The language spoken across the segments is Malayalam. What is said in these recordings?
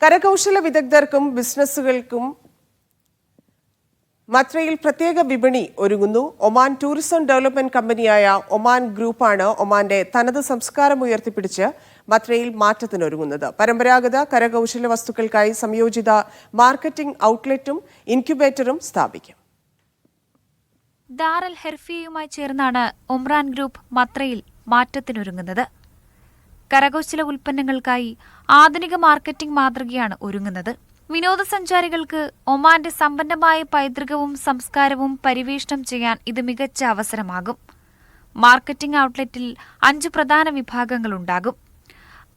കരകൗശല വിദഗ്ധർക്കും ബിസിനസ്സുകൾക്കും മത്രയിൽ പ്രത്യേക വിപണി ഒരുങ്ങുന്നു. ഒമാൻ ടൂറിസം ഡെവലപ്മെന്റ് കമ്പനിയായ ഒമാൻ ഗ്രൂപ്പാണ് ഒമാന്റെ തനത് സംസ്കാരം ഉയർത്തിപ്പിടിച്ച് മത്രയിൽ മാറ്റത്തിനൊരുങ്ങുന്നത്. പരമ്പരാഗത കരകൗശല വസ്തുക്കൾക്കായി സംയോജിത മാർക്കറ്റിംഗ് ഔട്ട്ലെറ്റും ഇൻക്യുബേറ്ററും സ്ഥാപിക്കും. ദാർ അൽ ഹെർഫിയുമായി ചേർന്നാണ് ഒമ്രാൻ ഗ്രൂപ്പ് മത്രയിൽ മാറ്റത്തിനൊരുങ്ങുന്നത്. കരകൗശല ഉൽപ്പന്നങ്ങൾക്കായി ആധുനിക മാർക്കറ്റിംഗ് മാതൃകയാണ് ഒരുങ്ങുന്നത്. വിനോദസഞ്ചാരികൾക്ക് ഒമാന്റെ സമ്പന്നമായ പൈതൃകവും സംസ്കാരവും പരിവേഷണം ചെയ്യാൻ ഇത് മികച്ച അവസരമാകും. മാർക്കറ്റിംഗ് ഔട്ട്ലെറ്റിൽ 5 പ്രധാന വിഭാഗങ്ങളുണ്ടാകും.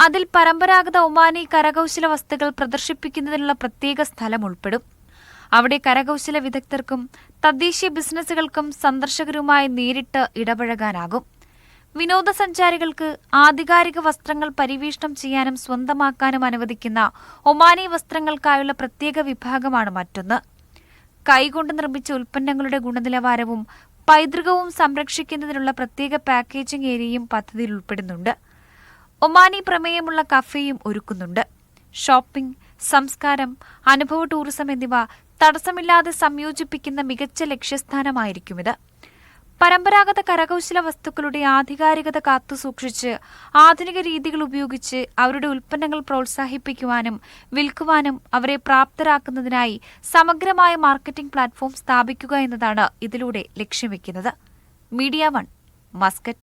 അതിൽ പരമ്പരാഗത ഒമാനി കരകൗശല വസ്തുക്കൾ പ്രദർശിപ്പിക്കുന്നതിനുള്ള പ്രത്യേക സ്ഥലം ഉൾപ്പെടും. അവിടെ കരകൗശല വിദഗ്ധർക്കും തദ്ദേശീയ ബിസിനസ്സുകൾക്കും സന്ദർശകരുമായി നേരിട്ട് ഇടപഴകാനാകും. വിനോദസഞ്ചാരികൾക്ക് ആധികാരിക വസ്ത്രങ്ങൾ പരിവേഷണം ചെയ്യാനും സ്വന്തമാക്കാനും അനുവദിക്കുന്ന ഒമാനി വസ്ത്രങ്ങൾക്കായുള്ള പ്രത്യേക വിഭാഗമാണ് മറ്റൊന്ന്. കൈകൊണ്ട് നിർമ്മിച്ച ഉൽപ്പന്നങ്ങളുടെ ഗുണനിലവാരവും പൈതൃകവും സംരക്ഷിക്കുന്നതിനുള്ള പ്രത്യേക പാക്കേജിംഗ് ഏരിയയും പദ്ധതിയിൽ ഉൾപ്പെടുന്നുണ്ട്. ഒമാനി പ്രമേയമുള്ള കഫേയും ഒരുക്കുന്നുണ്ട്. ഷോപ്പിംഗ്, സംസ്കാരം, അനുഭവ ടൂറിസം എന്നിവ തടസ്സമില്ലാതെ സംയോജിപ്പിക്കുന്ന മികച്ച ലക്ഷ്യസ്ഥാനമായിരിക്കും ഇത്. പരമ്പരാഗത കരകൗശല വസ്തുക്കളുടെ ആധികാരികത കാത്തുസൂക്ഷിച്ച് ആധുനിക രീതികൾ ഉപയോഗിച്ച് അവരുടെ ഉൽപ്പന്നങ്ങൾ പ്രോത്സാഹിപ്പിക്കുവാനും വിൽക്കുവാനും അവരെ പ്രാപ്തരാക്കുന്നതിനായി സമഗ്രമായ മാർക്കറ്റിംഗ് പ്ലാറ്റ്ഫോം സ്ഥാപിക്കുക എന്നതാണ് ഇതിലൂടെ ലക്ഷ്യം വെക്കുന്നത്. Media 1, Muscat.